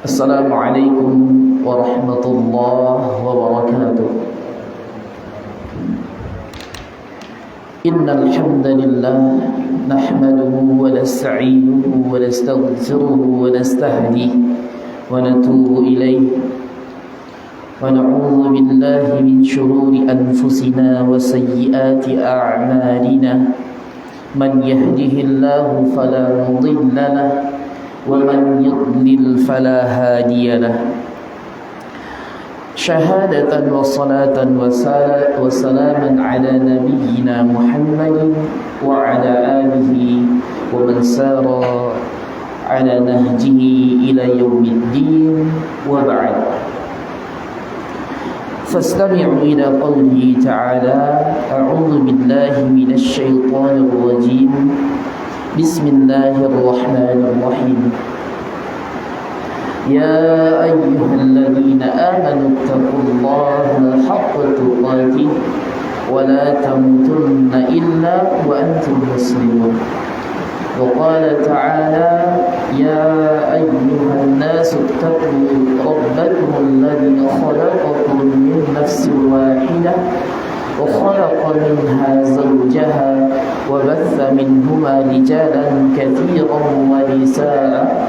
Assalamualaikum warahmatullahi wabarakatuh. Innal hamdalillah nahmaduhu wa nasta'inuhu wa nastaghfiruhu wa nastahdihi wa natubu ilayhi wa na'udzu billahi min shururi anfusina wa sayyiati a'malina. Man yahdihillahu fala mudilla lahu ومن يضلل فلا هادي له شهادة وصلاة وسلاما على نبينا محمد وعلى آله ومن سار على نهجه إلى يوم الدين وبعد فاستمعوا إلى قوله تعالى أعوذ بالله من الشيطان الرجيم بسم الله الرحمن الرحيم يا أيها الذين آمنوا اتقوا الله حق تقاته ولا تموتن إلا وأنتم مسلمون وقال تعالى يا أيها الناس اتقوا ربكم الذي خلقكم من نفس واحدة وخلق منها زوجها وبث منهما رجالا كثيرا ونساء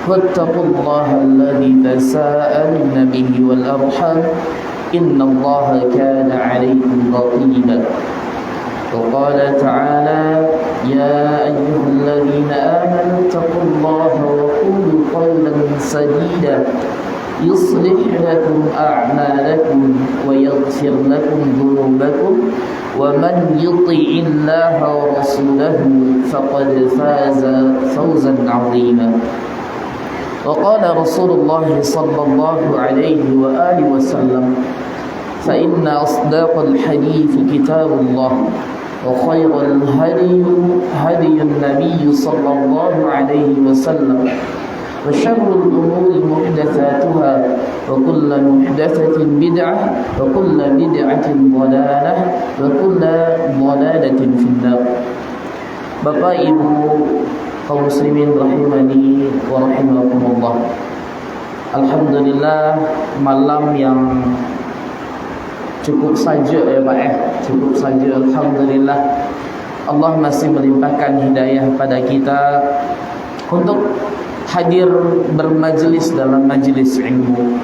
واتقوا الله الذي تساءلون به والأرحام إن الله كان عليكم رقيبا وقال تعالى يا أيها الذين آمنوا اتقوا الله وقولوا قولا سديدا يصلح لكم أعمالكم ويغفر لكم ذنوبكم ومن يطع الله ورسوله فقد فاز فوزا عظيما وقال رسول الله صلى الله عليه وآله وسلم فإن أصدق الحديث كتاب الله وخير الهدي هدي النبي صلى الله عليه وسلم وشر الأمور محدثاتها وكل محدثة بدعة وكل بدعة ضلالة وكل ضلالة في النار. Bapak Ibu kaum muslimin rahimani wa rahimakumullah. Alhamdulillah, malam yang cukup saja ya Pak cukup saja. Alhamdulillah, Allah masih melimpahkan hidayah pada kita untuk hadir bermajlis dalam majlis ilmu.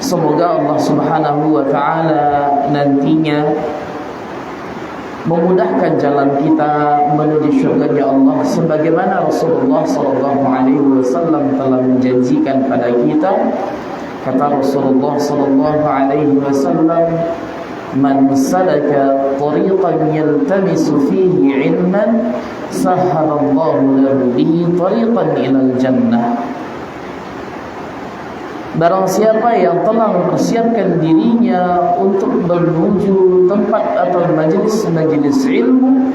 Semoga Allah Subhanahu wa taala nantinya memudahkan jalan kita menuju surga ya Allah, sebagaimana Rasulullah sallallahu alaihi wasallam telah menjanjikan pada kita. Kata Rasulullah sallallahu alaihi wasallam, man salaka tariqan yaltamisu fihi ilman sahhalallahu lahu bihi tariqan ilal jannah. Barang siapa yang telah mempersiapkan dirinya untuk menuju tempat atau majlis-majlis ilmu,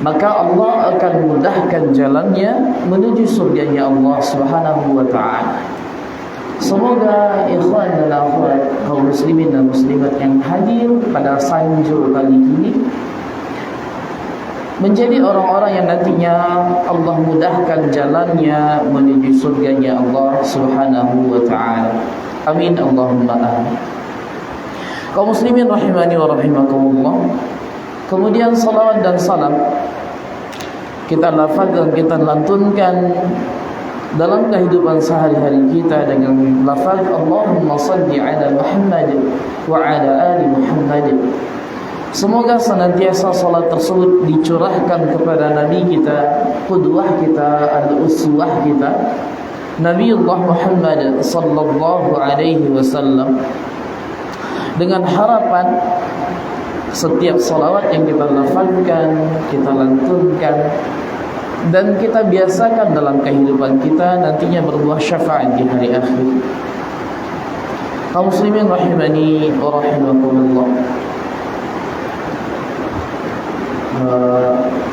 maka Allah akan mudahkan jalannya menuju surganya Allah Subhanahu wa taala. Semoga ikhwan dan akhwat kaum muslimin dan muslimat yang hadir pada sanjur kali ini menjadi orang-orang yang nantinya Allah mudahkan jalannya menuju surganya Allah Subhanahu wa taala. Amin Allahumma amin. Kaum muslimin rahimani wa rahimakumullah. Kemudian salawat dan salam kita lafazkan, kita lantunkan dalam kehidupan sehari-hari kita dengan lafaz Allahumma salli ala Muhammad wa ala ali Muhammad. Semoga senantiasa salat tersebut dicurahkan kepada Nabi kita, qudwah kita, al-uswah kita, Nabiullah Muhammad sallallahu alaihi wasallam, dengan harapan setiap salawat yang kita lafazkan, kita lantunkan dan kita biasakan dalam kehidupan kita nantinya berbuah syafaat di hari akhir. Kaum muslimin rahimani wa rahimakumullah.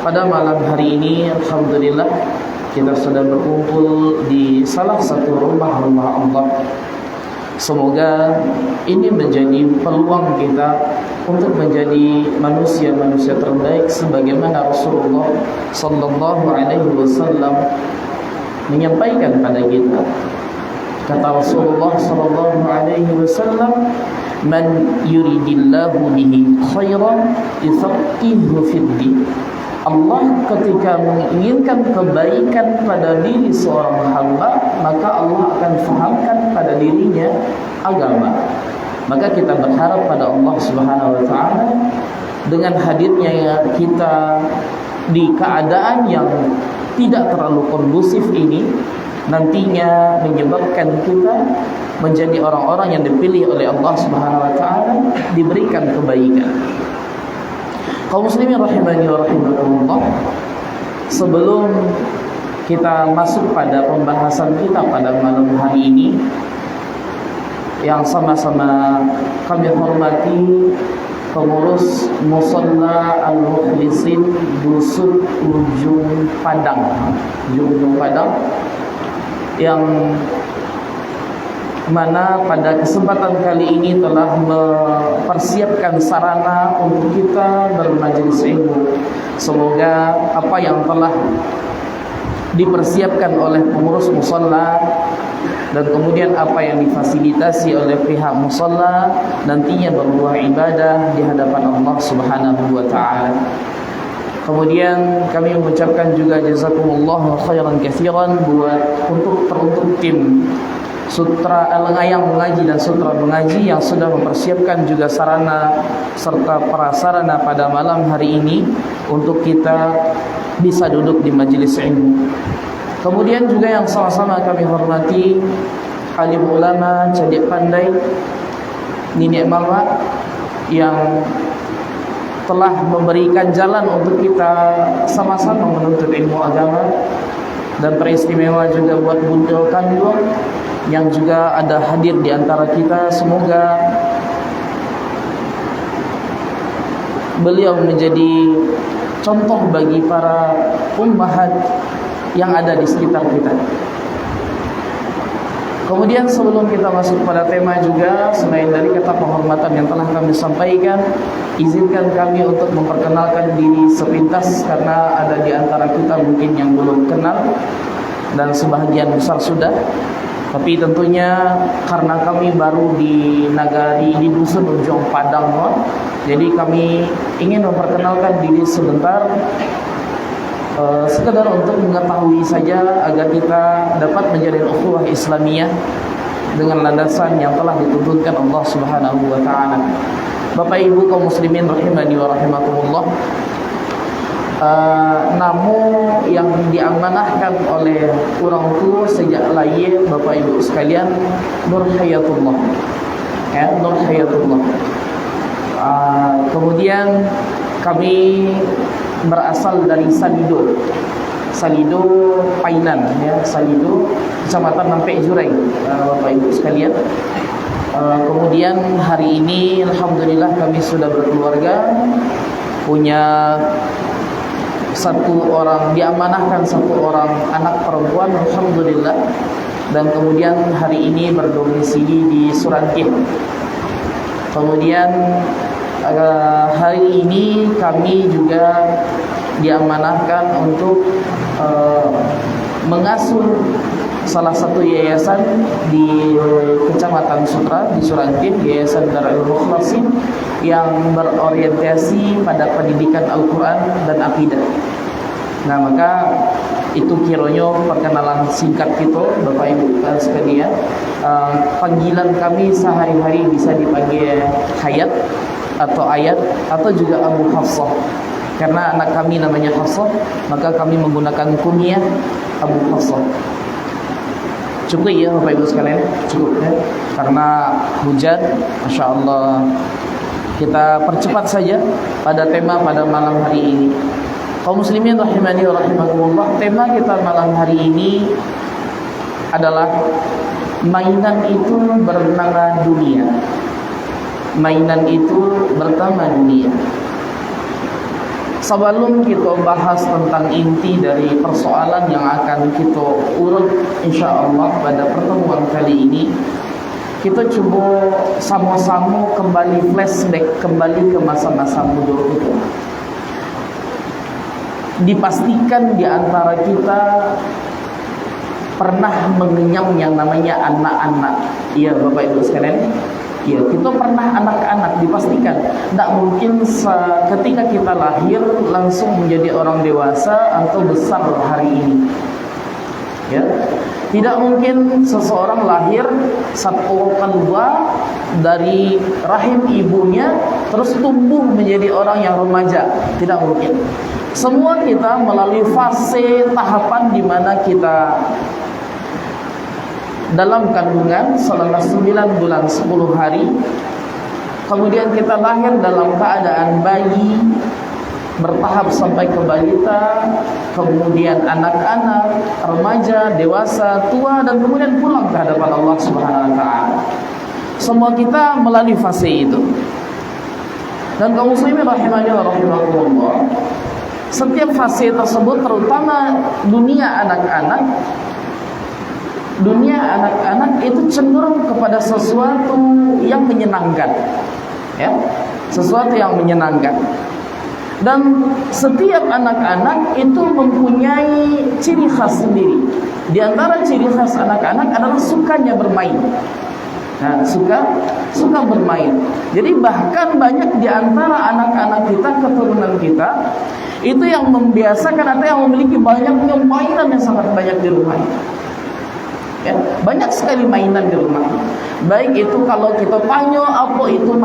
Pada malam hari ini alhamdulillah kita sudah berkumpul di salah satu rumah-rumah Allah. Semoga ini menjadi peluang kita untuk menjadi manusia-manusia terbaik sebagaimana Rasulullah sallallahu alaihi wasallam menyampaikan pada kita. Kata Rasulullah sallallahu alaihi wasallam, "Man yuridillahu bihi khairan yufaqihuhu fid-din." Allah ketika menginginkan kebaikan pada diri seorang hamba, maka Allah akan fahamkan pada dirinya agama. Maka kita berharap pada Allah Subhanahu wa taala dengan hadirnya kita di keadaan yang tidak terlalu kondusif ini, nantinya menyebabkan kita menjadi orang-orang yang dipilih oleh Allah Subhanahu wa taala, diberikan kebaikan. Kaum muslimin rahimani wa rahimakumullah, sebelum kita masuk pada pembahasan kita pada malam hari ini yang sama-sama kami hormati pengurus Musalla Al-Mukhlisin Dusun Ujung Padang, yang mana pada kesempatan kali ini telah mempersiapkan sarana untuk kita bermajelis ilmu. Semoga apa yang telah dipersiapkan oleh pengurus musalla dan kemudian apa yang difasilitasi oleh pihak musalla nantinya berbuah ibadah di hadapan Allah Subhanahu wa taala. Kemudian kami mengucapkan juga jazakumullahu khairan katsiran untuk tim Sutra Lengayang Mengaji dan Sutra Mengaji yang sudah mempersiapkan juga sarana serta prasarana pada malam hari ini untuk kita bisa duduk di majelis ilmu. Kemudian juga yang sama-sama kami hormati alim ulama, cerdik pandai, nenek mama yang telah memberikan jalan untuk kita sama-sama menuntut ilmu agama, dan teristimewa juga buat Bunda Kandung yang juga ada hadir di antara kita. Semoga beliau menjadi contoh bagi para ummahat yang ada di sekitar kita. Kemudian sebelum kita masuk pada tema juga, selain dari kata penghormatan yang telah kami sampaikan, izinkan kami untuk memperkenalkan diri sepintas, karena ada di antara kita mungkin yang belum kenal dan sebahagian besar sudah. Tapi tentunya karena kami baru di Dusun Ujung Padang, jadi kami ingin memperkenalkan diri sebentar, sekedar untuk mengetahui saja agar kita dapat menjalin ukhuwah Islamiyah dengan landasan yang telah dituntunkan Allah Subhanahu wa taala. Bapak Ibu kaum muslimin rahimani wa rahimakumullah, namu yang diamanahkan oleh orang tua sejak lahir Bapak Ibu sekalian, Nur Hayatullah, Nur Hayatullah. Kemudian kami berasal dari Salido Painan, Salido, Kecamatan Nampek Jurai, Bapak Ibu sekalian. Kemudian hari ini alhamdulillah kami sudah berkeluarga, punya diamanahkan satu orang anak perempuan, alhamdulillah. Dan kemudian hari ini berdomisili di Surantih. Kemudian hari ini kami juga diamanahkan untuk mengasuh salah satu yayasan di Kecamatan Sutra di Surantih, Yayasan Darul Mukhlasin, yang berorientasi pada pendidikan Al-Quran dan akidah. Nah, maka itu kiranya perkenalan singkat kita Bapak Ibu sekalian. Panggilan kami sehari-hari bisa dipanggil Hayat atau Ayat atau juga Abu Hafsah. Karena anak kami namanya Hafsah, maka kami menggunakan kunyah Abu Hafsah. Cukup ya Bapak Ibu sekalian, cukup ya. Karena hujan, Masya Allah, kita percepat saja pada tema pada malam hari ini. Kaum muslimin rahimani wa rahimakumullah, tema kita malam hari ini adalah mainan itu bernama dunia. Mainan itu bernama dunia. Sebelum kita bahas tentang inti dari persoalan yang akan kita urut insyaallah pada pertemuan kali ini, kita coba sama-sama kembali flashback kembali ke masa-masa muda kita. Dipastikan di antara kita pernah mengenyam yang namanya anak-anak. Iya Bapak Ibu sekalian, iya kita pernah anak-anak, dipastikan tidak mungkin ketika kita lahir langsung menjadi orang dewasa atau besar hari ini. Ya, tidak mungkin seseorang lahir satu keluar dari rahim ibunya terus tumbuh menjadi orang yang remaja, tidak mungkin. Semua kita melalui fase tahapan di mana kita dalam kandungan selama 9 bulan 10 hari, kemudian kita lahir dalam keadaan bayi, bertahap sampai ke balita, kemudian anak-anak, remaja, dewasa, tua, dan kemudian pulang ke hadapan Allah Subhanahu wa taala. Semua kita melalui fase itu. Dan kaum muslimin rahimani wa rahimakumullah, setiap fase tersebut, terutama dunia anak-anak itu cenderung kepada sesuatu yang menyenangkan, ya, sesuatu yang menyenangkan. Dan setiap anak-anak itu mempunyai ciri khas sendiri. Di antara ciri khas anak-anak adalah sukanya bermain. Nah, suka bermain. Jadi bahkan banyak di antara anak-anak kita, keturunan kita, itu yang membiasakan atau yang memiliki banyaknya mainan yang sangat banyak di rumah. Ya, banyak sekali mainan di rumah. Baik itu kalau kita tanya apa itu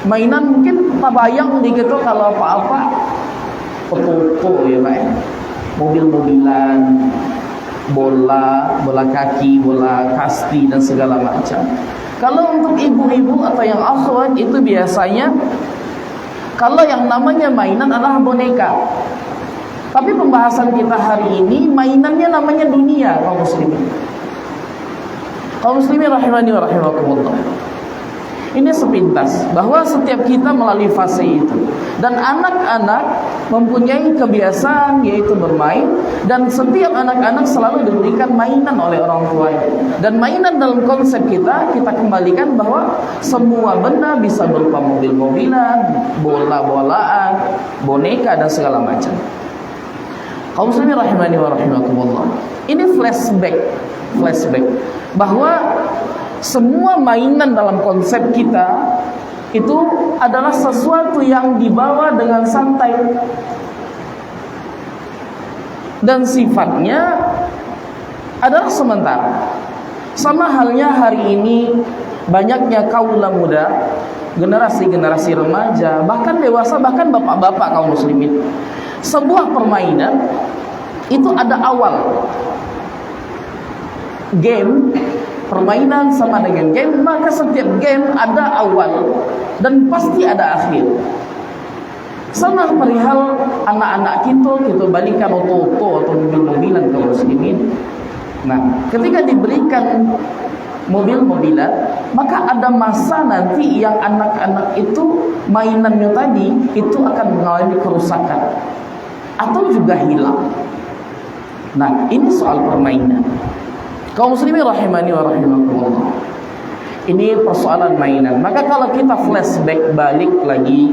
mainan mungkin tabayang begitu kalau apa-apa foto ya Pak, mobil-mobilan, bola kaki, bola kasti dan segala macam. Kalau untuk ibu-ibu atau yang akhwat itu biasanya kalau yang namanya mainan adalah boneka. Tapi pembahasan kita hari ini mainannya namanya dunia, kaum muslimin. Kaum muslimin rahimani wa rahimakumullah. Ini sepintas bahwa setiap kita melalui fase itu. Dan anak-anak mempunyai kebiasaan yaitu bermain, dan setiap anak-anak selalu diberikan mainan oleh orang tuanya. Dan mainan dalam konsep kita kembalikan bahwa semua benda bisa berupa mobil-mobilan, bola-bolaan, boneka dan segala macam. Kaum muslimin rahimani wa rahimakumullah. Ini flashback bahwa semua mainan dalam konsep kita itu adalah sesuatu yang dibawa dengan santai dan sifatnya adalah sementara. Sama halnya hari ini banyaknya kaula muda, generasi remaja, bahkan dewasa, bahkan bapak-bapak kaum muslimin. Sebuah permainan itu ada awal. Game, permainan sama dengan game, maka setiap game ada awal dan pasti ada akhir. Sama perihal anak-anak kita balikan oto-oto atau mobil-mobilan kaum muslimin. Nah, ketika diberikan mobil-mobilan, maka ada masa nanti yang anak-anak itu mainannya tadi itu akan mengalami kerusakan atau juga hilang. Nah, ini soal permainan. Kaum muslimin rahimani wa rahimakumullah. Ini persoalan mainan. Maka kalau kita flashback balik lagi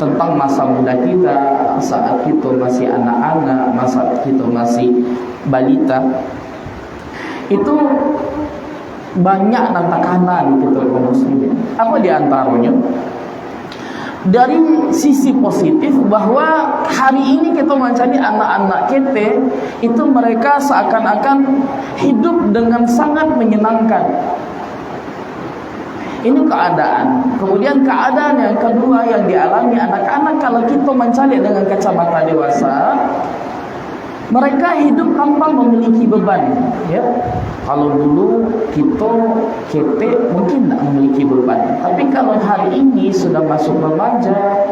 tentang masa muda kita, saat kita masih anak-anak, masa kita masih balita, itu banyak tekanan gitu kaum muslimin. Apa di antaranya? Dari sisi positif bahwa hari ini kita mencari anak-anak kita itu mereka seakan-akan hidup dengan sangat menyenangkan. Ini keadaan. Kemudian keadaan yang kedua yang dialami anak-anak kalau kita mencari dengan kacamata dewasa, mereka hidup tanpa memiliki beban, ya. Kalau dulu kita mungkin tidak memiliki beban, tapi kalau hari ini sudah masuk remaja,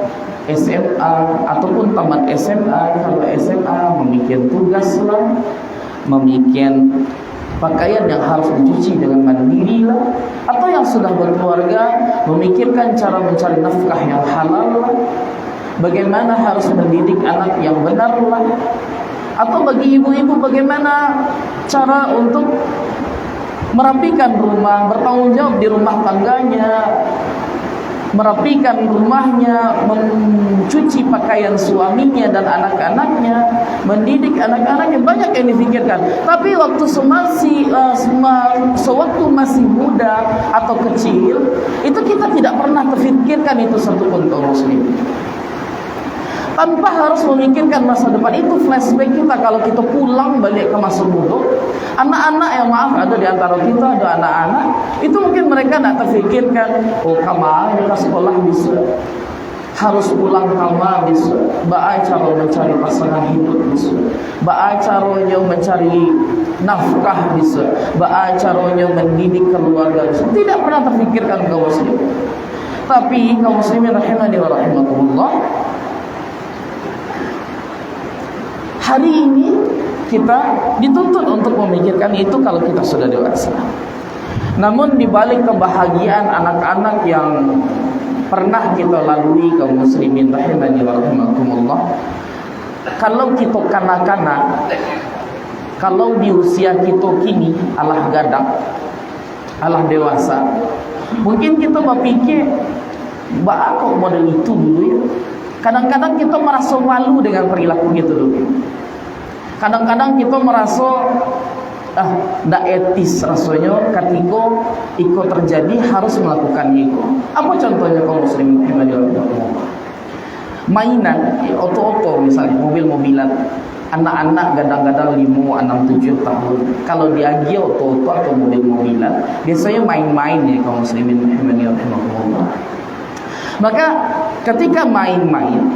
SMA ataupun tamat SMA, kalau SMA memikirkan tugas lah, memikirkan pakaian yang harus dicuci dengan mandiri lah, atau yang sudah berkeluarga memikirkan cara mencari nafkah yang halal lah, bagaimana harus mendidik anak yang benar lah. Atau bagi ibu-ibu bagaimana cara untuk merapikan rumah, bertanggung jawab di rumah tangganya. merapikan rumahnya, mencuci pakaian suaminya dan anak-anaknya, mendidik anak-anaknya, banyak yang difikirkan. Tapi waktu sewaktu masih muda atau kecil, itu kita tidak pernah terfikirkan itu satupun kaum muslim. Tanpa harus memikirkan masa depan, itu flashback kita kalau kita pulang balik ke masa muda. Anak-anak yang maaf ada di antara kita, ada anak-anak itu mungkin mereka tidak terfikirkan, oh kama kita sekolah bisa, harus pulang kama bisa, ba'a cara mencari pasangan hidup bisa, ba'a caranya mencari nafkah bisa, ba'a caranya mendidik keluarga bisa. Tidak pernah terfikirkan kaum muslim. Tapi kaum muslimin rahimani wa rahimakumullah, hari ini kita dituntut untuk memikirkan itu kalau kita sudah dewasa. Namun di balik kebahagiaan anak-anak yang pernah kita lalui kaum muslimin rahimani wa rahimakumullah, kalau kita kanak-kanak, kalau di usia kita kini alah gadak, alah dewasa, mungkin kita berpikir, "Ba kok model itu dulu ya?" Kadang-kadang kita merasa malu dengan perilaku gitu dulu. Kadang-kadang kita merasa tidak etis rasanya ketika ikut terjadi harus melakukan itu. Apa contohnya kaum muslimin rahimahullah? Mainan, oto-oto misalnya, mobil-mobilan. Anak-anak kadang-kadang 5, 6, 7 tahun. Kalau diagi oto-oto atau mobil-mobilan, biasanya main-main ya kaum muslimin rahimahullah. Maka ketika main-main,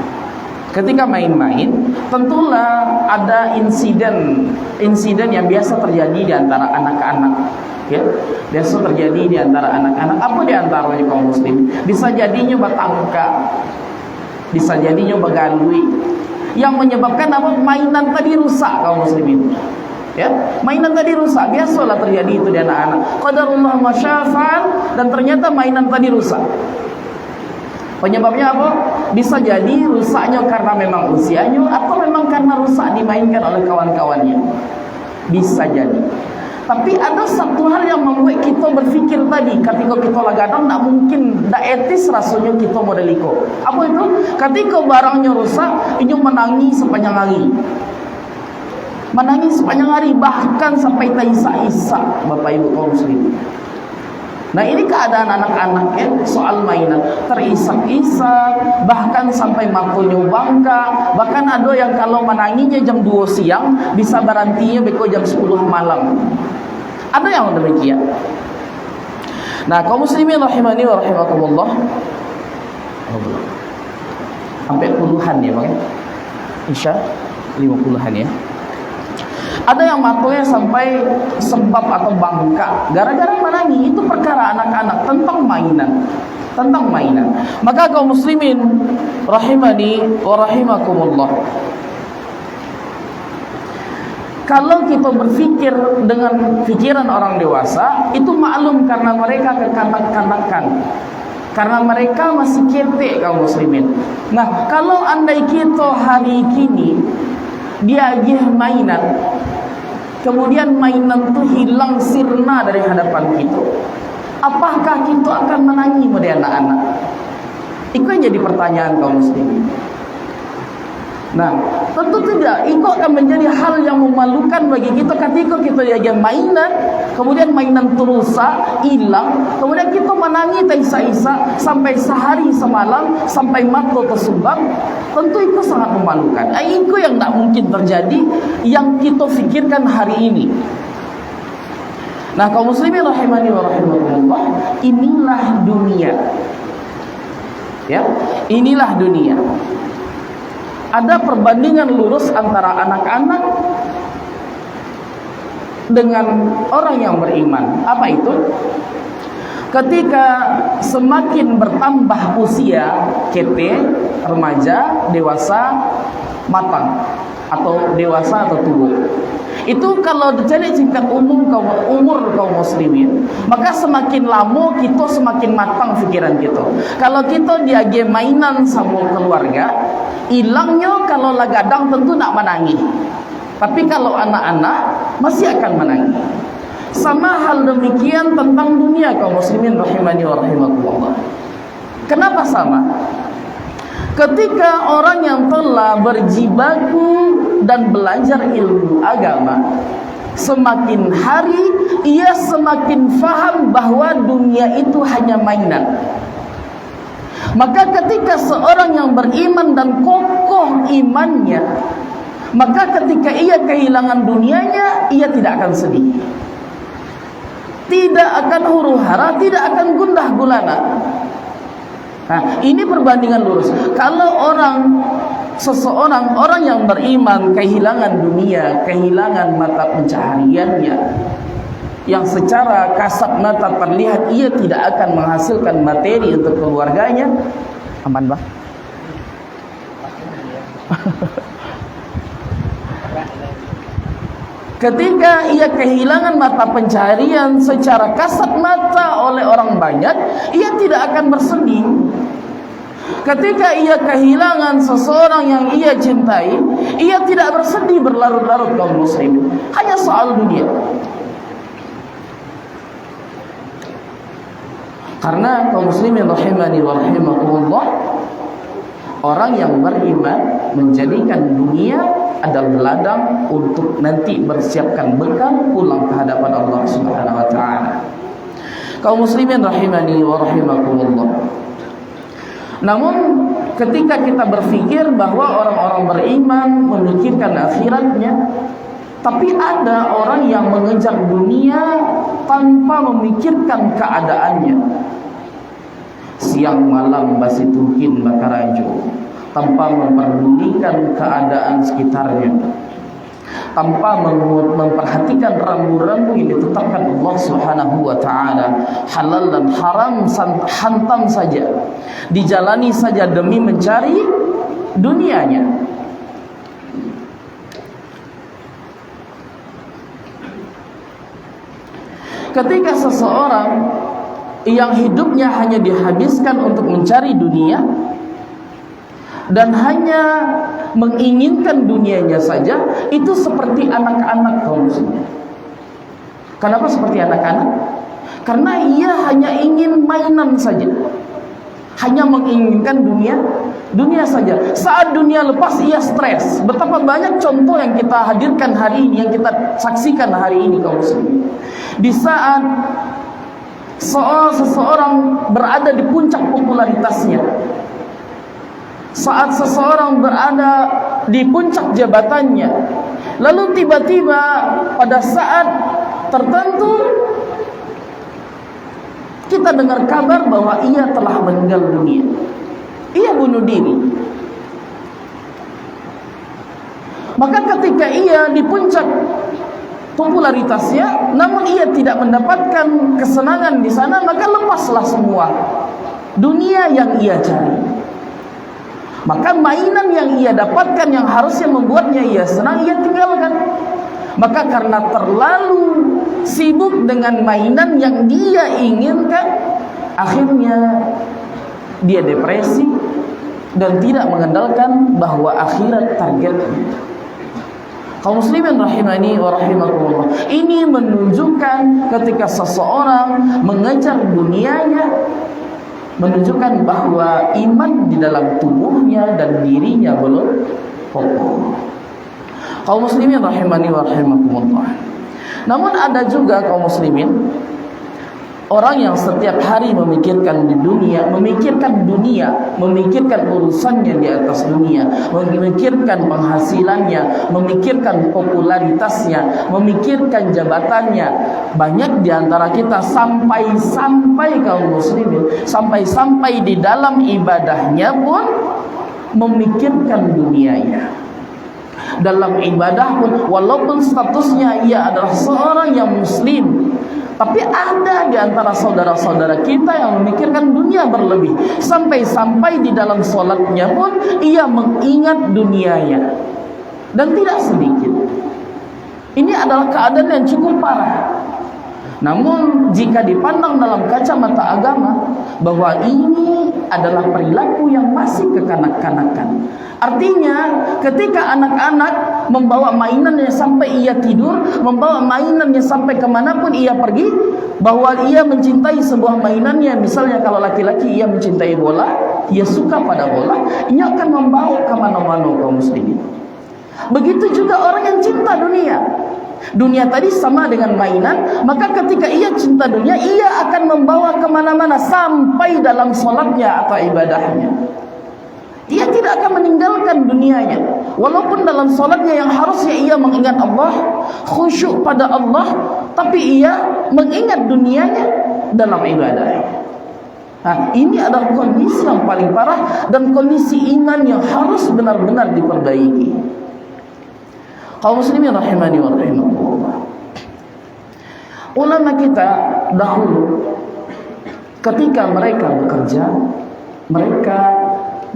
tentulah ada insiden yang biasa terjadi di antara anak-anak, ya. Biasa terjadi di antara anak-anak. Apa di antaranya kaum muslim? Bisa jadinya bertangka, bisa jadinya bergalui. Yang menyebabkan apa? Mainan tadi rusak kaum muslimin. Ya, mainan tadi rusak. Biasalah terjadi itu di anak-anak. Qadarullah masyafa'al, dan ternyata mainan tadi rusak. Penyebabnya apa? Bisa jadi rusaknya karena memang usianya, atau memang karena rusak dimainkan oleh kawan-kawannya. Bisa jadi. Tapi ada satu hal yang membuat kita berfikir tadi, ketika kita lagadang, tak mungkin, tak etis rasanya kita model itu. Apa itu? Ketika barangnya rusak, ini menangis sepanjang hari. Menangis sepanjang hari, bahkan sampai tak isak-isak, Bapak Ibu kaum muslimin. Nah, ini keadaan anak-anak ya, soal mainan, terisak-isak, bahkan sampai matanya bangka. Bahkan ada yang kalau menanginya jam 2 siang, bisa berhentinya beko jam 10 malam. Ada yang demikian. Nah, kaum muslimin rahimani wa rahimakumullah, sampai puluhan ya Bang, Insya 50-an ya. Ada yang matanya sampai sembab atau bangka gara-gara menangis. Itu perkara anak-anak, tentang mainan. Maka kaum muslimin rahimani wa rahimakumullah, kalau kita berpikir dengan pikiran orang dewasa, itu maklum karena mereka kekanak-kanakan, karena mereka masih ketek kaum muslimin. Nah, kalau andai kita hari kini diagih mainan, kemudian mainan itu hilang sirna dari hadapan kita, apakah kita akan menangis pada anak-anak? Itu yang jadi pertanyaan kaum muslimin. Nah, tentu tidak. Itu akan menjadi hal yang memalukan bagi kita ketika kita diajak mainan, kemudian mainan terusak, hilang, kemudian kita menangis terisa-isa sampai sehari semalam, sampai mata tersumbat. Tentu itu sangat memalukan. Itu yang tidak mungkin terjadi, yang kita fikirkan hari ini. Nah, kaum muslimin rahimani wa rahimakumullah, inilah dunia. Ya, inilah dunia. Ada perbandingan lurus antara anak-anak dengan orang yang beriman. Apa itu? Ketika semakin bertambah usia, kete, remaja, dewasa, matang, atau dewasa atau tua, itu kalau jadi tingkat umur kaum muslimin, maka semakin lama kita semakin matang pikiran kita. Kalau kita diage mainan sama keluarga, hilangnya kalau lagadang tentu nak menangis. Tapi kalau anak-anak masih akan menangis. Sama hal demikian tentang dunia kaum muslimin rahimani wa rahimakumullah. Kenapa sama? Ketika orang yang telah berjibaku dan belajar ilmu agama, semakin hari ia semakin faham bahwa dunia itu hanya mainan. Maka ketika seorang yang beriman dan kokoh imannya, maka ketika ia kehilangan dunianya, ia tidak akan sedih, tidak akan huru-hara, tidak akan gundah gulana. Nah, ini perbandingan lurus. Kalau orang yang beriman kehilangan dunia, kehilangan mata pencahariannya, yang secara kasat mata terlihat ia tidak akan menghasilkan materi untuk keluarganya, aman bah? Ketika ia kehilangan mata pencaharian secara kasat mata oleh orang banyak, ia tidak akan bersedih. Ketika ia kehilangan seseorang yang ia cintai, ia tidak bersedih berlarut-larut kaum muslimin. Hanya soal dunia. Karena kaum muslimin rahimani wa rahimakumullah, orang yang beriman menjadikan dunia adalah ladang untuk nanti bersiapkan bekal pulang ke hadapan Allah Subhanahu wa taala. Kaum muslimin rahimani wa rahimakumullah. Namun ketika kita berpikir bahwa orang-orang beriman memikirkan akhiratnya, tapi ada orang yang mengejar dunia tanpa memikirkan keadaannya. Siang malam basituhin bakarajo, tanpa memperdulikan keadaan sekitarnya, tanpa memperhatikan rambu-rambu yang ditetapkan Allah Subhanahu wa taala, halal dan haram hantam saja, dijalani saja demi mencari dunianya. Ketika seseorang yang hidupnya hanya dihabiskan untuk mencari dunia dan hanya menginginkan dunianya saja, itu seperti anak-anak kaum muslimin. Kenapa seperti anak-anak? Karena ia hanya ingin mainan saja, hanya menginginkan dunia saja. Saat dunia lepas ia stres. Betapa banyak contoh yang kita hadirkan hari ini, yang kita saksikan hari ini kaum muslimin. Di saat seseorang berada di puncak popularitasnya, saat seseorang berada di puncak jabatannya, lalu tiba-tiba pada saat tertentu kita dengar kabar bahwa ia telah meninggal dunia, ia bunuh diri. Maka ketika ia di puncak popularitasnya, namun ia tidak mendapatkan kesenangan di sana, maka lepaslah semua dunia yang ia cari. Maka mainan yang ia dapatkan yang harusnya membuatnya ia senang, ia tinggalkan. Maka karena terlalu sibuk dengan mainan yang dia inginkan, akhirnya dia depresi dan tidak mengandalkan bahwa akhirat targetnya. Kaum muslimin rahimani wa rahimakumullah, ini menunjukkan ketika seseorang mengejar dunianya, menunjukkan bahwa iman di dalam tubuhnya dan dirinya belum kokoh. Kaum muslimin rahimani wa rahimakumullah. Namun ada juga kaum muslimin, orang yang setiap hari memikirkan di dunia, memikirkan urusannya di atas dunia, memikirkan penghasilannya, memikirkan popularitasnya, memikirkan jabatannya. Banyak di antara kita sampai kaum muslimin, sampai di dalam ibadahnya pun memikirkan dunianya. Dalam ibadah pun, walaupun statusnya ia adalah seorang yang muslim, tapi ada di antara saudara-saudara kita yang memikirkan dunia berlebih. Sampai di dalam sholatnya pun ia mengingat dunianya. Dan tidak sedikit. Ini adalah keadaan yang cukup parah. Namun jika dipandang dalam kacamata agama, bahwa ini adalah perilaku yang masih kekanak-kanakan. Artinya ketika anak-anak membawa mainannya sampai ia tidur, membawa mainannya sampai kemanapun ia pergi, bahwa ia mencintai sebuah mainannya. Misalnya kalau laki-laki ia mencintai bola, ia suka pada bola, ia akan membawa kemana-mana kaum muslimin. Begitu juga orang yang cinta dunia. Dunia tadi sama dengan mainan, maka ketika ia cinta dunia, ia akan membawa kemana-mana sampai dalam solatnya atau ibadahnya. Ia tidak akan meninggalkan dunianya, walaupun dalam solatnya yang harusnya ia mengingat Allah, khusyuk pada Allah, tapi ia mengingat dunianya dalam ibadahnya. Nah, ini adalah kondisi yang paling parah dan kondisi iman yang harus benar-benar diperbaiki. Kaum muslimin rahimani wa rahimakumullah. Ulama kita dahulu ketika mereka bekerja, mereka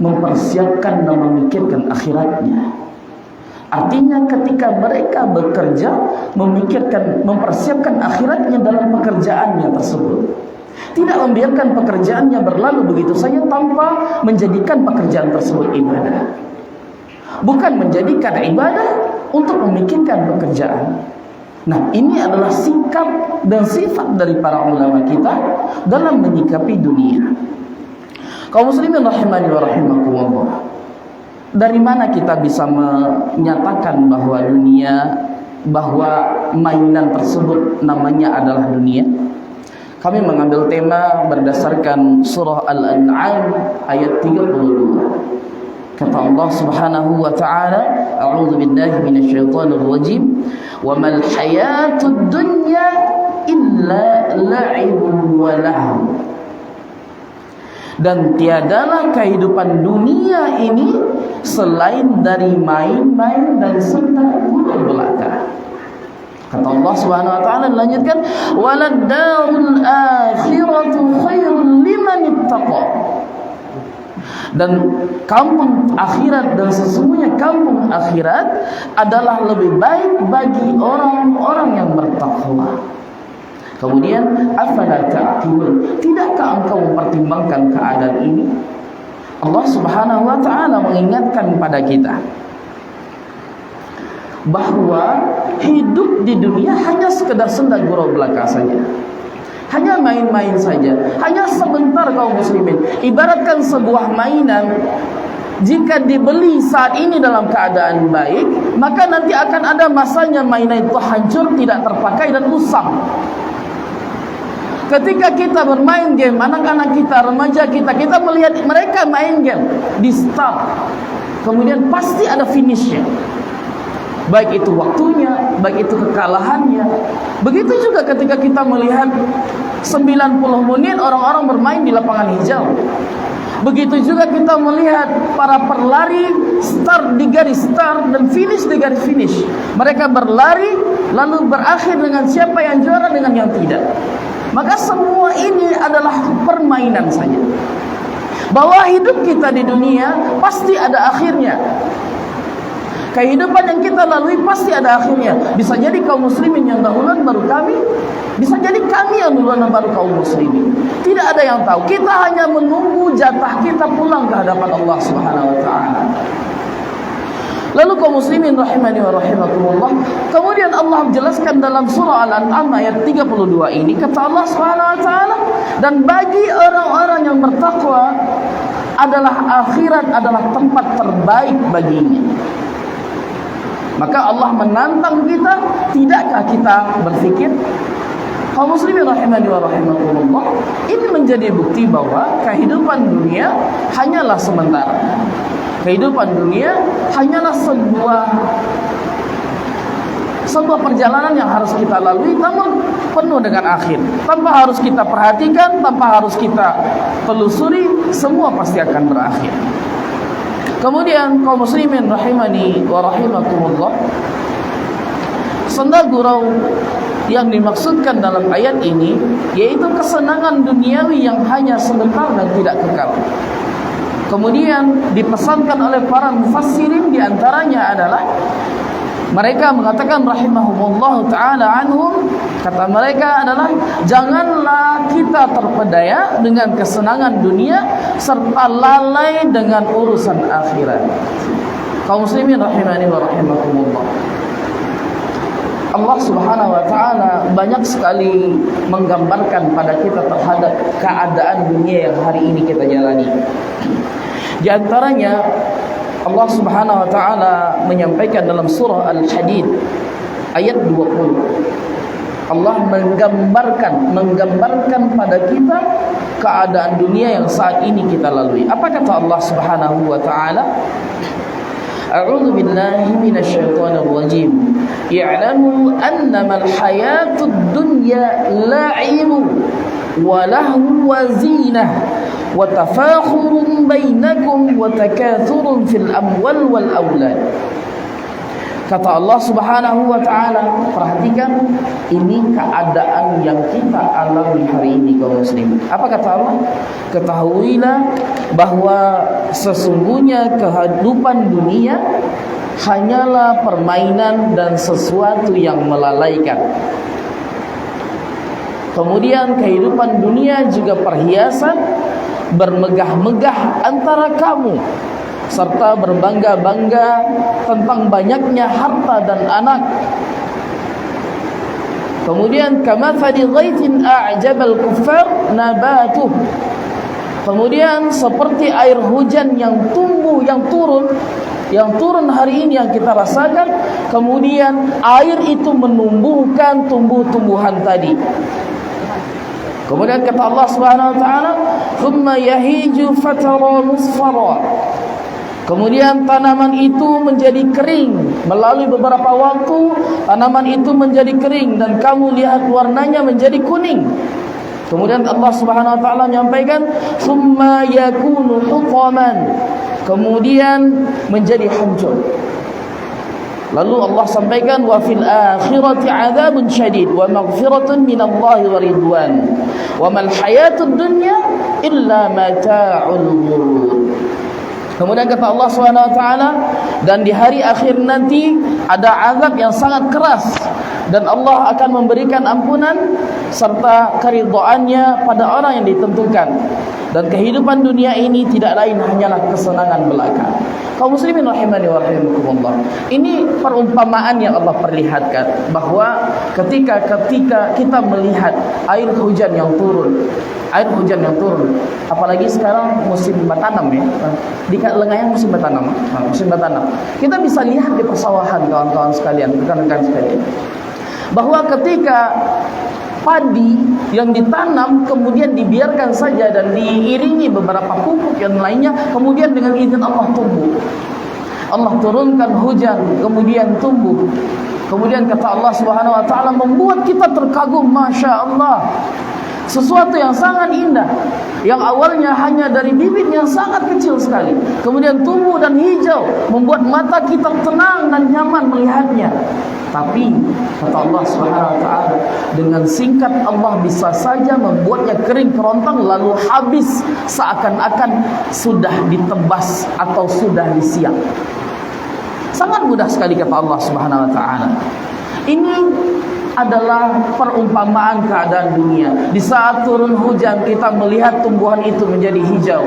mempersiapkan dan memikirkan akhiratnya. Artinya ketika mereka bekerja, mempersiapkan akhiratnya dalam pekerjaannya tersebut. Tidak membiarkan pekerjaannya berlalu begitu saja tanpa menjadikan pekerjaan tersebut ibadah. Bukan menjadikan ibadah untuk memikirkan pekerjaan. Nah, ini adalah sikap dan sifat dari para ulama kita dalam menyikapi dunia. Kaum muslimin rahimani wa rahimakumullah. Dari mana kita bisa menyatakan bahwa mainan tersebut namanya adalah dunia? Kami mengambil tema berdasarkan surah Al-An'am ayat 32. Kata Allah Subhanahu wa ta'ala, a'udzu billahi minasyaitonir rajim, wa mal hayatud dunya illa la'ibun wa lahu. Dan tiadalah kehidupan dunia ini selain dari main-main dan serta gurau belaka. Kata Allah Subhanahu wa ta'ala lanjutkan, walad darul akhiratu khairul liman ittaqa. Dan kampung akhirat, dan sesungguhnya kampung akhirat adalah lebih baik bagi orang-orang yang bertakwa. Kemudian afala ta'qilun, tidakkah engkau mempertimbangkan keadaan ini? Allah Subhanahu wa ta'ala mengingatkan pada kita bahwa hidup di dunia hanya sekedar senda gurau belaka saja. Hanya main-main saja, hanya sebentar kaum muslimin. Ibaratkan sebuah mainan, jika dibeli saat ini dalam keadaan baik, maka nanti akan ada masanya mainan itu hancur, tidak terpakai dan usang. Ketika kita bermain game, anak-anak kita, remaja kita melihat mereka main game, di start, kemudian pasti ada finishnya. Baik itu waktunya, baik itu kekalahannya. Begitu juga ketika kita melihat 90 menit orang-orang bermain di lapangan hijau. Begitu juga kita melihat para pelari start di garis start dan finish di garis finish. Mereka berlari lalu berakhir dengan siapa yang juara dengan yang tidak. Maka semua ini adalah permainan saja. Bahwa hidup kita di dunia pasti ada akhirnya. Kehidupan yang kita lalui pasti ada akhirnya. Bisa jadi kaum muslimin yang dahuluan baru kami, bisa jadi kami yang duluan baru kaum muslimin. Tidak ada yang tahu. Kita hanya menunggu jatah kita pulang ke hadapan Allah Subhanahu wa ta'ala. Lalu kaum muslimin rahimani wa rahimakumullah, kemudian Allah jelaskan dalam surah Al-An'am ayat 32 ini, kata Allah Subhanahu wa ta'ala, dan bagi orang-orang yang bertakwa adalah akhirat adalah tempat terbaik baginya. Maka Allah menantang kita, tidakkah kita berpikir? Kaum muslimin rahimani wa rahimakumullah, ini menjadi bukti bahwa kehidupan dunia hanyalah sementara. Kehidupan dunia hanyalah sebuah perjalanan yang harus kita lalui, namun penuh dengan akhir. Tanpa harus kita perhatikan, tanpa harus kita telusuri, semua pasti akan berakhir. Kemudian kaum muslimin rahimani wa rahimakumullah, senda gurau yang dimaksudkan dalam ayat ini yaitu kesenangan duniawi yang hanya sebentar dan tidak kekal. Kemudian dipesankan oleh para mufassirin, diantaranya adalah mereka mengatakan rahimahumullah ta'ala anhum, Kata mereka adalah, janganlah kita terpedaya dengan kesenangan dunia serta lalai dengan urusan akhirat. Kaum muslimin rahimani wa rahimakumullah, Allah Subhanahu wa taala banyak sekali menggambarkan pada kita terhadap keadaan dunia yang hari ini kita jalani. Di antaranya Allah Subhanahu wa taala menyampaikan dalam surah Al-Hadid ayat 20. Allah menggambarkan pada kita keadaan dunia yang saat ini kita lalui. Apa kata Allah Subhanahu wa taala? A'udzu billahi minasyaitonir rajim. I'lamu annama al-hayatud dunya la'ibun wa lahu wa zinah wa tafakhurun bainakum wa takathurun fil amwal wal aulad. Kata Allah Subhanahu wa taala, perhatikan ini keadaan yang kita alami hari ini kaum muslimin. Apa kata Allah? Ketahuilah bahwa sesungguhnya kehidupan dunia hanyalah permainan dan sesuatu yang melalaikan. Kemudian kehidupan dunia juga perhiasan bermegah-megah antara kamu, serta berbangga-bangga tentang banyaknya harta dan anak. Kemudian kamathali ghaithin a'jabal kuffar nabatuh. Kemudian seperti air hujan yang turun hari ini yang kita rasakan, kemudian air itu menumbuhkan tumbuh-tumbuhan tadi. Kemudian kata Allah Subhanahu wa taala, "Tsumma yahiju fatara musfara." Kemudian tanaman itu menjadi kering. Melalui beberapa waktu tanaman itu menjadi kering dan kamu lihat warnanya menjadi kuning. Kemudian Allah Subhanahu wa taala menyampaikan, "Tsumma yakunu hutaman." Kemudian menjadi hancur. Lalu Allah sampaikan, "Wa fil akhirati 'adzabun syadid wa maghfiratun minallahi wa ridwan. Wa mal hayatud dunya illa mata'ul ghurur." Kemudian kata Allah SWT, dan di hari akhir nanti ada azab yang sangat keras, dan Allah akan memberikan ampunan serta keridhaannya pada orang yang ditentukan. Dan kehidupan dunia ini tidak lain hanyalah kesenangan belaka. Kaum muslimin rahimani wa rahimakumullah, ini perumpamaan yang Allah perlihatkan bahwa ketika kita melihat air hujan yang turun, apalagi sekarang musim bertanam ya, di Lengayan musim bertanam, kita bisa lihat di persawahan kawan-kawan sekalian, rekan-rekan sekalian, bahwa ketika padi yang ditanam kemudian dibiarkan saja dan diiringi beberapa pupuk yang lainnya, kemudian dengan izin Allah tumbuh. Allah turunkan hujan, kemudian tumbuh. Kemudian kata Allah Subhanahu wa taala membuat kita terkagum, Masya Allah. Sesuatu yang sangat indah, yang awalnya hanya dari bibit yang sangat kecil sekali, kemudian tumbuh dan hijau, membuat mata kita tenang dan nyaman melihatnya. Tapi kata Allah Subhanahu wa taala, dengan singkat Allah bisa saja membuatnya kering kerontang lalu habis seakan-akan sudah ditebas atau sudah disiap. Sangat mudah sekali kata Allah Subhanahu wa taala. Ini adalah perumpamaan keadaan dunia. Di saat turun hujan kita melihat tumbuhan itu menjadi hijau.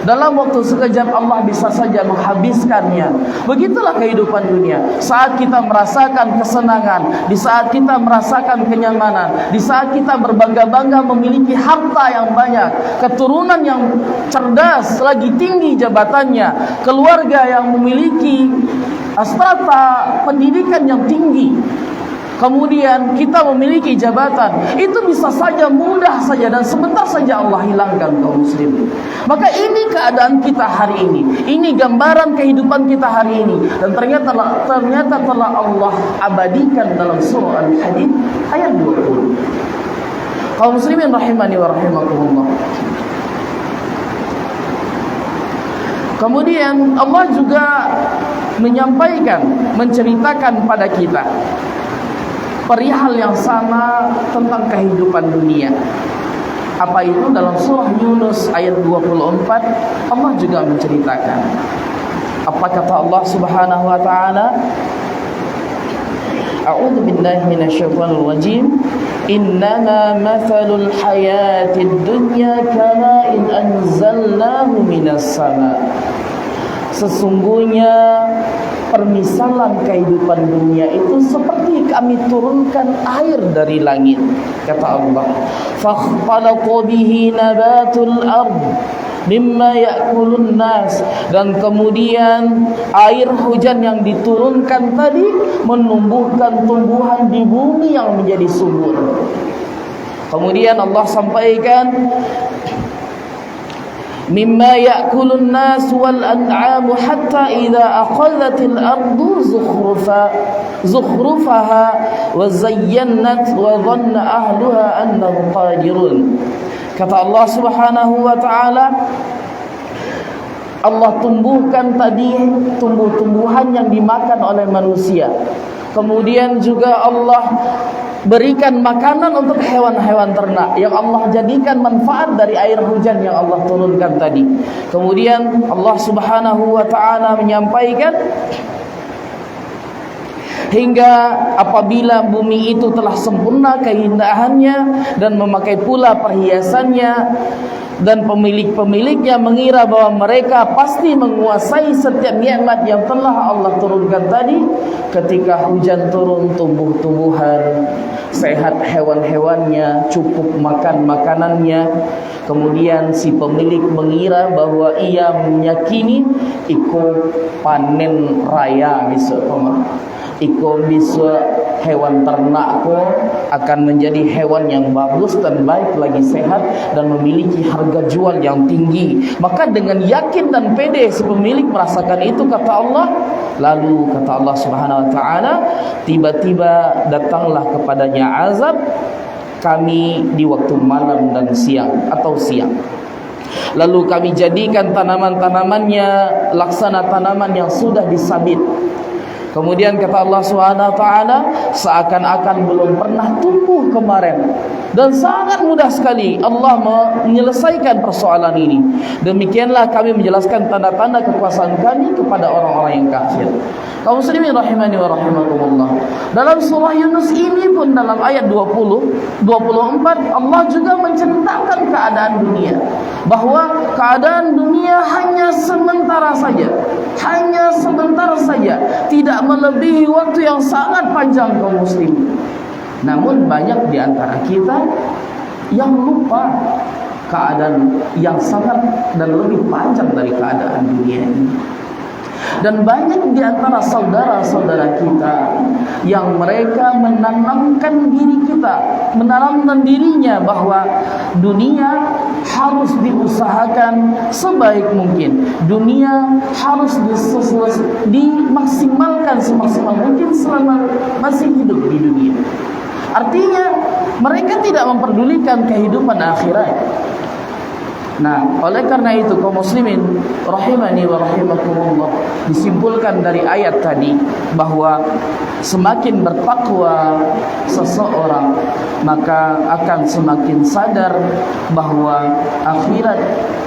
Dalam waktu sekejap Allah bisa saja menghabiskannya. Begitulah kehidupan dunia. Saat kita merasakan kesenangan, di saat kita merasakan kenyamanan, di saat kita berbangga-bangga memiliki harta yang banyak, keturunan yang cerdas, lagi tinggi jabatannya, keluarga yang memiliki strata pendidikan yang tinggi, kemudian kita memiliki jabatan, itu bisa saja mudah saja dan sebentar saja Allah hilangkan kaum muslimin. Maka ini keadaan kita hari ini, ini gambaran kehidupan kita hari ini, dan ternyata telah Allah abadikan dalam surah Al-Hadid ayat 20. Kaum muslimin rahimani wa rahimakumullah. Kemudian Allah juga menyampaikan, menceritakan pada kita perihal yang sama tentang kehidupan dunia. Apa itu? Dalam surah Yunus ayat 24 Allah juga menceritakan. Apa kata Allah Subhanahu wa taala? A'udzu billahi minasyaitonir rajim. Innama mathalul hayatid dunya kama'in anzalnahu minas sama'. Sesungguhnya permisalan kehidupan dunia itu seperti kami turunkan air dari langit, kata Allah. Fakhtalata bihi nabatul ard mimma ya'kulun nas, dan kemudian air hujan yang diturunkan tadi menumbuhkan tumbuhan di bumi yang menjadi subur. Kemudian Allah sampaikan mimma ya'kulun nas wal an'amu hatta idza aqallatil ardu zukhrufaha wa zayyannat wa dhanna ahluha annahum qadirun. Kata Allah Subhanahu wa taala, Allah tumbuhkan tadi tumbuh-tumbuhan yang dimakan oleh manusia. Kemudian juga Allah berikan makanan untuk hewan-hewan ternak yang Allah jadikan manfaat dari air hujan yang Allah turunkan tadi. Kemudian Allah Subhanahu wa taala menyampaikan, hingga apabila bumi itu telah sempurna keindahannya dan memakai pula perhiasannya, dan pemilik-pemiliknya mengira bahwa mereka pasti menguasai setiap nikmat yang telah Allah turunkan tadi. Ketika hujan turun, tumbuh-tumbuhan, sehat hewan-hewannya, cukup makan makanannya. Kemudian si pemilik mengira bahwa ia meyakini ikut panen raya misalnya, ikut bisa hewan ternakku akan menjadi hewan yang bagus dan baik lagi sehat dan memiliki harga jual yang tinggi. Maka dengan yakin dan pede si pemilik merasakan itu, kata Allah. Lalu kata Allah Subhanahu wa taala, tiba-tiba datanglah kepadanya azab kami di waktu malam dan siang atau siang. Lalu kami jadikan tanaman-tanamannya laksana tanaman yang sudah disabit. Kemudian kata Allah Subhanahu wa taala, seakan-akan belum pernah tumbuh kemarin. Dan sangat mudah sekali Allah menyelesaikan persoalan ini. Demikianlah kami menjelaskan tanda-tanda kekuasaan kami kepada orang-orang yang kafir. Kaum muslimin rahimani wa rahimakumullah. Dalam surah Yunus ini pun dalam ayat 20, 24 Allah juga menceritakan keadaan dunia, bahwa keadaan dunia hanya sementara saja. Hanya sebentar saja, tidak melebihi waktu yang sangat panjang kaum muslimin. Namun banyak di antara kita yang lupa keadaan yang sangat dan lebih panjang dari keadaan dunia ini. Dan banyak di antara saudara-saudara kita yang mereka menanamkan dirinya bahwa dunia harus diusahakan sebaik mungkin. Dunia harus dimaksimalkan semaksimal mungkin selama masih hidup di dunia. Artinya mereka tidak memperdulikan kehidupan akhirat. Nah, oleh karena itu kaum muslimin rahimani wa rahimakumullah, disimpulkan dari ayat tadi bahwa semakin bertakwa seseorang maka akan semakin sadar bahwa akhirat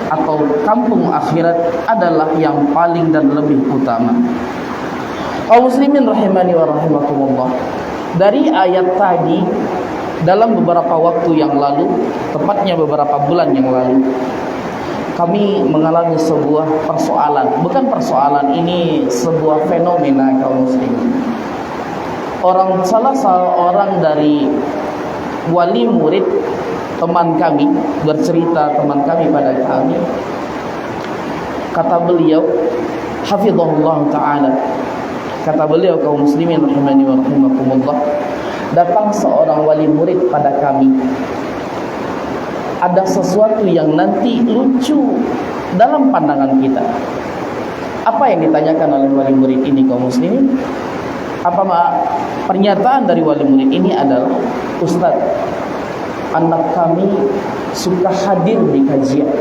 atau kampung akhirat adalah yang paling dan lebih utama. Kaum muslimin rahimani wa rahimakumullah, dari ayat tadi dalam beberapa waktu yang lalu, tepatnya beberapa bulan yang lalu, kami mengalami sebuah persoalan. Bukan persoalan, ini sebuah fenomena kaum muslimin. Salah seorang dari wali murid teman kami bercerita, teman kami pada kami, kata beliau hafizahullah ta'ala, kata beliau kaum muslimin rahimani wa rahimakumullah, datang seorang wali murid pada kami. Ada sesuatu yang nanti lucu dalam pandangan kita. Apa yang ditanyakan oleh wali murid ini kaum muslimin? Pernyataan dari wali murid ini adalah, Ustaz, anak kami suka hadir di kajian.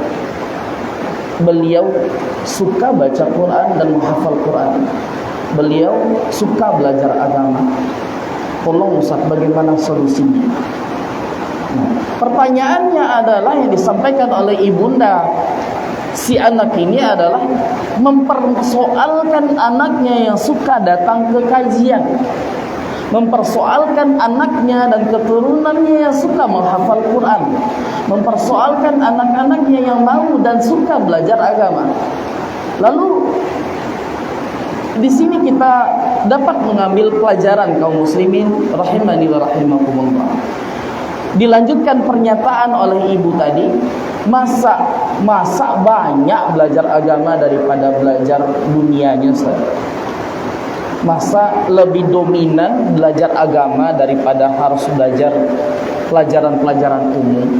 Beliau suka baca Quran dan menghafal Quran. Beliau suka belajar agama. Tolong Ustaz, bagaimana solusinya? Nah, pertanyaannya adalah yang disampaikan oleh ibunda si anak ini adalah mempersoalkan anaknya yang suka datang ke kajian, mempersoalkan anaknya dan keturunannya yang suka menghafal Quran, mempersoalkan anak-anaknya yang mau dan suka belajar agama. Lalu di sini kita dapat mengambil pelajaran kaum muslimin rahimani wa rahimakumullah. Dilanjutkan pernyataan oleh ibu tadi, masa banyak belajar agama daripada belajar dunianya, Ustaz? Masa lebih dominan belajar agama daripada harus belajar pelajaran-pelajaran umum?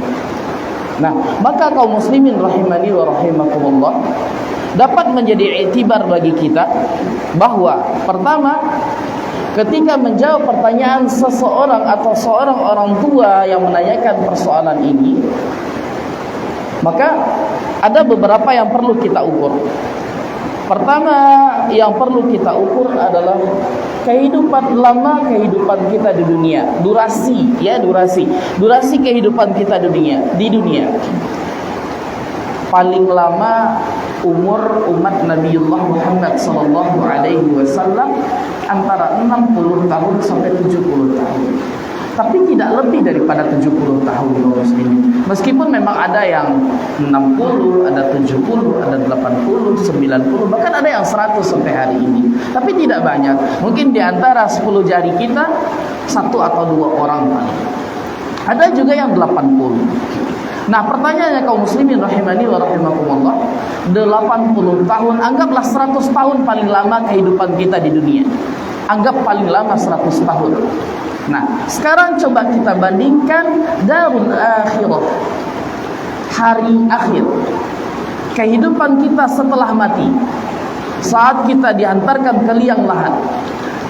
Nah, maka kaum muslimin rahimani wa rahimakumullah, dapat menjadi iktibar bagi kita bahwa pertama, ketika menjawab pertanyaan seseorang atau seorang orang tua yang menanyakan persoalan ini, maka ada beberapa yang perlu kita ukur. Pertama yang perlu kita ukur adalah kehidupan kita di dunia, durasi kehidupan kita di dunia. Paling lama umur umat Nabiullah Muhammad sallallahu alaihi wasallam antara 60 tahun sampai 70 tahun. Tapi tidak lebih daripada 70 tahun kaum muslimin. Meskipun memang ada yang 60, ada 70, ada 80, 90, bahkan ada yang 100 sampai hari ini. Tapi tidak banyak. Mungkin di antara 10 jari kita 1 atau 2 orang paling. Ada juga yang 80. Nah, pertanyaannya kaum muslimin rahimani wa rahimakumullah, 80 tahun, anggaplah 100 tahun paling lama kehidupan kita di dunia. Anggap paling lama 100 tahun. Nah, sekarang coba kita bandingkan darul akhirah, hari akhir, kehidupan kita setelah mati, saat kita dihantarkan ke liang lahat,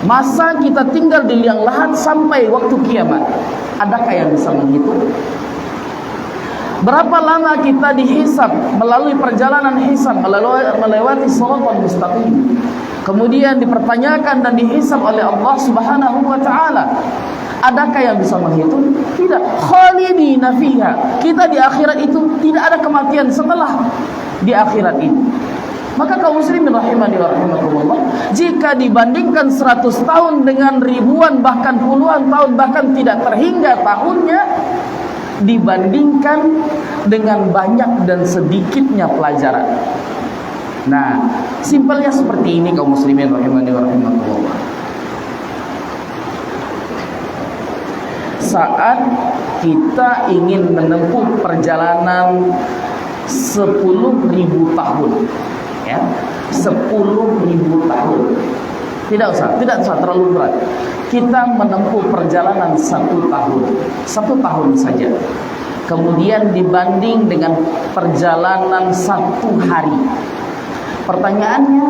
masa kita tinggal di liang lahat sampai waktu kiamat. Adakah yang bisa menghitung? Berapa lama kita dihisab melalui perjalanan hisab, melewati shiratal mustaqim, kemudian dipertanyakan dan dihisab oleh Allah Subhanahu wa taala. Adakah yang bisa menghitung? Tidak. Khalidina fiha. Kita di akhirat itu tidak ada kematian setelah di akhirat ini. Maka kaum muslimin rahimani wa rahimakumullah, jika dibandingkan 100 tahun dengan ribuan bahkan puluhan tahun, bahkan tidak terhingga tahunnya, dibandingkan dengan banyak dan sedikitnya pelajaran. Nah, simpelnya seperti ini kaum muslimin rahimani wa rahimakumullah. Saat kita ingin menempuh perjalanan 10.000 tahun, ya, 10.000 tahun, tidak usah terlalu berat. Kita menempuh perjalanan 1 tahun saja. Kemudian dibanding dengan perjalanan 1 hari. Pertanyaannya,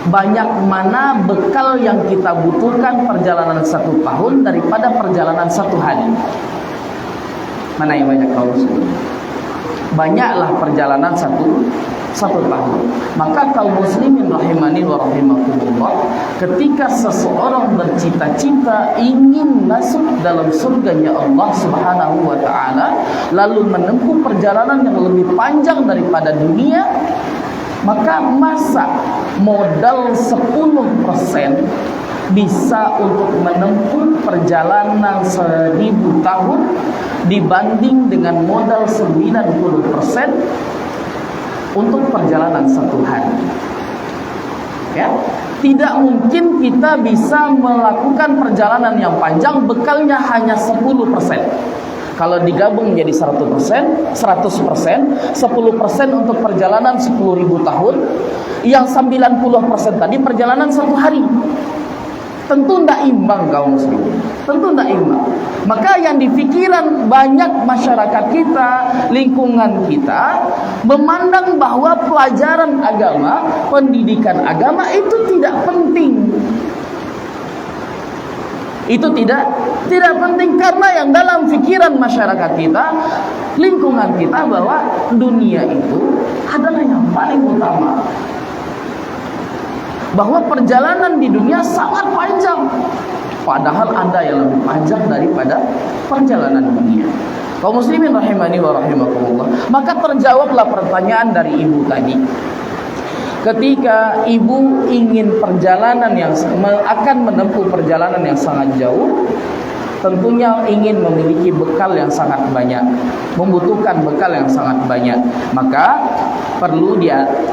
banyak mana bekal yang kita butuhkan perjalanan 1 tahun daripada perjalanan 1 hari? Mana yang banyak kaum muslimin? Banyaklah perjalanan 1 tahun. Maka kaum muslimin rahimani wa rahimakumullah, ketika seseorang bercita-cita ingin masuk dalam surganya Allah Subhanahu wa taala, lalu menempuh perjalanan yang lebih panjang daripada dunia, maka masa modal 10% bisa untuk menempuh perjalanan 1000 tahun dibanding dengan modal 90% untuk perjalanan 1 hari. Ya, tidak mungkin kita bisa melakukan perjalanan yang panjang bekalnya hanya 10%. Kalau digabung menjadi 100%, 10% untuk perjalanan 10.000 tahun, yang 90% tadi perjalanan 1 hari. Tentu tidak imbang kaum muslimin. Tentu tidak imbang. Maka yang dipikiran banyak masyarakat kita, lingkungan kita, memandang bahwa pelajaran agama, pendidikan agama itu tidak penting. Itu tidak penting karena yang dalam pikiran masyarakat kita, lingkungan kita, bahwa dunia itu adalah yang paling utama. Bahwa perjalanan di dunia sangat panjang, padahal ada yang lebih panjang daripada perjalanan dunia. Kaum muslimin rahimani wa rahimakumullah, maka terjawablah pertanyaan dari ibu tadi. Ketika ibu ingin perjalanan yang akan menempuh perjalanan yang sangat jauh, tentunya ingin memiliki bekal yang sangat banyak, membutuhkan bekal yang sangat banyak, maka perlu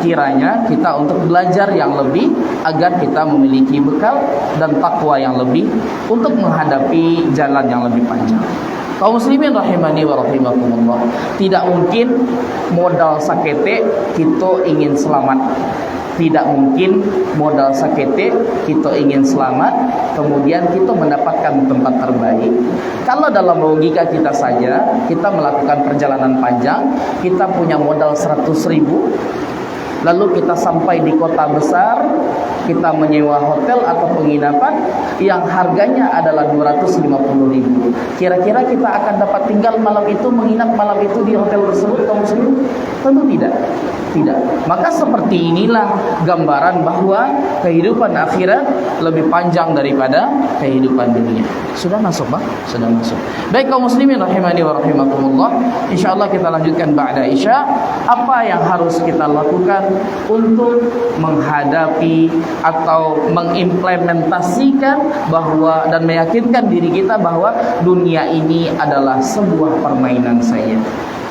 kiranya kita untuk belajar yang lebih agar kita memiliki bekal dan takwa yang lebih untuk menghadapi jalan yang lebih panjang. Kaum muslimin rahimani wa rahimakumullah, tidak mungkin modal sakete kita ingin selamat. Tidak mungkin modal sakete kita ingin selamat kemudian kita mendapatkan tempat terbaik. Kalau dalam logika kita saja, kita melakukan perjalanan panjang, kita punya modal 100.000, lalu kita sampai di kota besar, kita menyewa hotel atau penginapan yang harganya adalah 250.000. Kira-kira kita akan dapat tinggal malam itu, menginap malam itu di hotel tersebut, kaum muslimin? Tentu tidak. Tidak. Maka seperti inilah gambaran bahwa kehidupan akhirat lebih panjang daripada kehidupan dunia. Sudah masuk, Pak? Sudah masuk. Baik kaum muslimin rahimani wa rahimakumullah, insyaallah kita lanjutkan ba'da Isya. Apa yang harus kita lakukan untuk menghadapi atau mengimplementasikan bahwa dan meyakinkan diri kita bahwa dunia ini adalah sebuah permainan saja.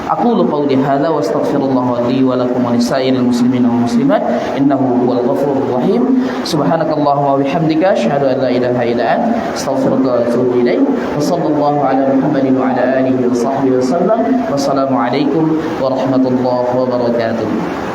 Aqulu qawli hadza wa astaghfirullah li wa lakum wa lisairil muslimin wal muslimat innahu huwal ghafurur rahim. Subhanakallahumma wa bihamdika asyhadu an la ilaha illa anta astaghfiruka wa atubu ilaik. Wa sallallahu ala Muhammadin wa ala alihi wa sahbihi wa sallam. Wassalamu alaikum warahmatullahi wabarakatuh.